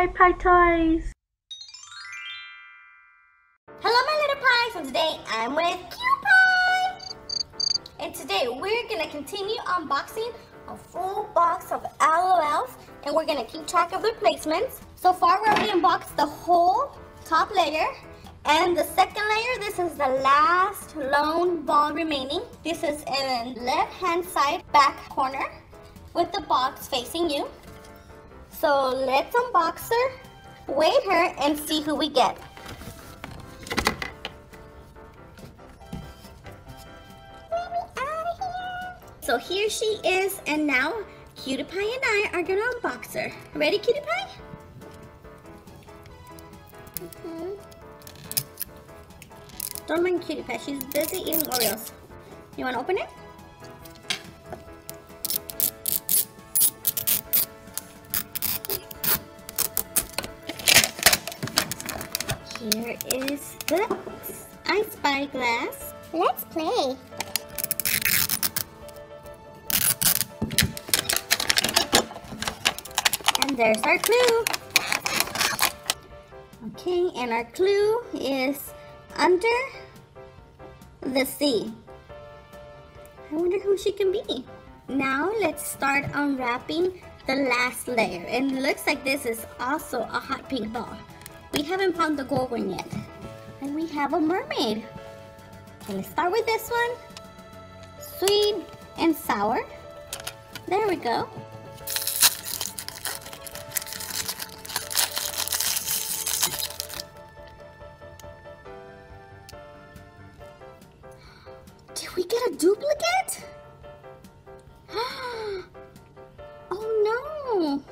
Pie Toys! Hello my little pies, and today I'm with Cutie Pie! And today we're gonna continue unboxing a full box of LOLs, and we're gonna keep track of their placements. So far we already unboxed the whole top layer, and the second layer, this is the last lone ball remaining. This is in left hand side back corner with the box facing you. So let's unbox her, weigh her, and see who we get. So here she is, and now Cutie Pie and I are gonna unbox her. Ready, Cutie Pie? Don't mind Cutie Pie, she's busy eating Oreos. You wanna open it? Here is the I Spy glass. Let's play. And there's our clue. Okay, and our clue is under the sea. I wonder who she can be. Now let's start unwrapping the last layer. And it looks like this is also a hot pink ball. We haven't found the gold one yet. And we have a mermaid. Okay, let's start with this one. Sweet and sour. There we go. Did we get a duplicate? Oh no!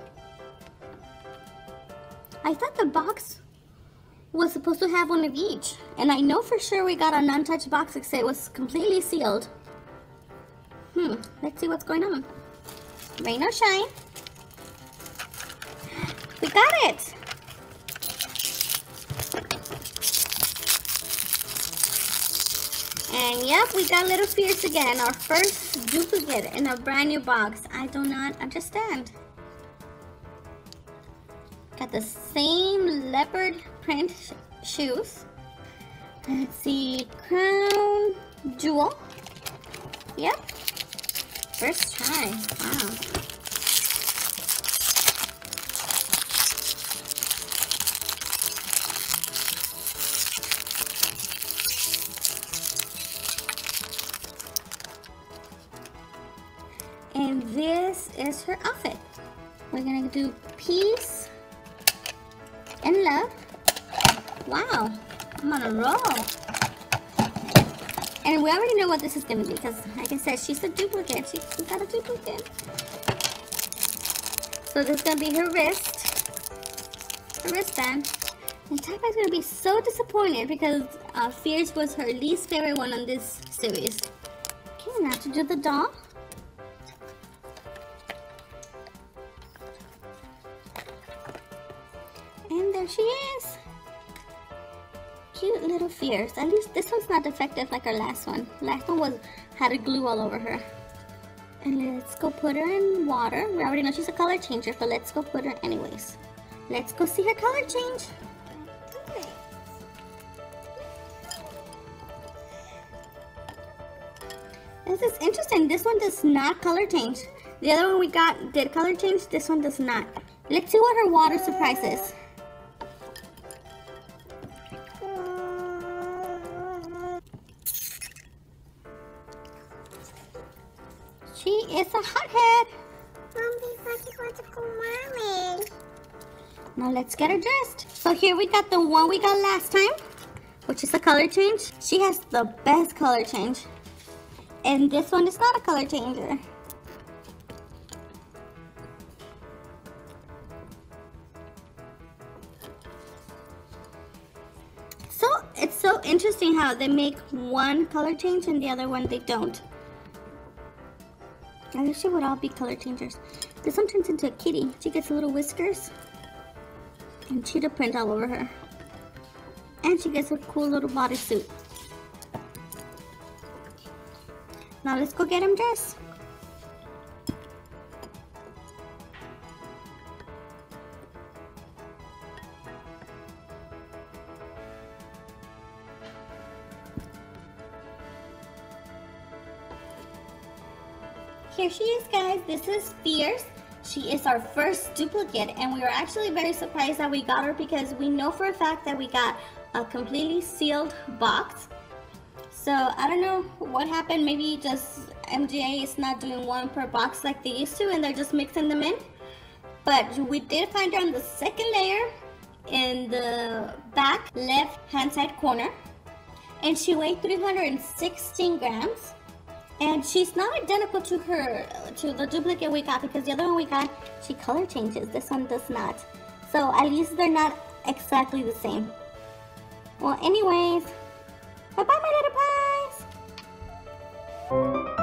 I thought the box was supposed to have one of each, and I know for sure we got an untouched box because it was completely sealed. Let's see what's going on. Rain or shine. We got it! And yep, we got Little Fierce again, our first duplicate in a brand new box. I do not understand. Got the same leopard print shoes. Let's see, crown jewel. Yep, first try. Wow. And this is her outfit. We're gonna do peace and love. Wow, I'm on a roll. And we already know what this is gonna be because, like I said, she's a duplicate. She got a duplicate. So this is gonna be her wristband. And Typai's gonna be so disappointed because Fierce was her least favorite one on this series. Okay, now to do the doll. And there she is. Cute little Fierce. At least this one's not defective like our last one. Last one had a glue all over her. And let's go put her in water. We already know she's a color changer, but let's go put her anyways. Let's go see her color change. This is interesting. This one does not color change. The other one we got did color change. This one does not. Let's see what her water surprise is. She is a hothead. Now let's get her dressed. So here we got the one we got last time, which is a color change. She has the best color change. And this one is not a color changer. So it's so interesting how they make one color change and the other one they don't. I wish they would all be color changers. This one turns into a kitty. She gets little whiskers and cheetah print all over her. And she gets a cool little bodysuit. Now let's go get him dressed. here she is, guys. This is Fierce. She is our first duplicate, and we were actually very surprised that we got her because we know for a fact that we got a completely sealed box. So I don't know what happened. Maybe just MGA is not doing one per box like they used to, and they're just mixing them in. But we did find her on the second layer in the back left hand side corner, and she weighed 316 grams. And she's not identical to the duplicate we got, because the other one we got, she color changes. This one does not. So at least they're not exactly the same. Well, anyways, bye bye my little pies.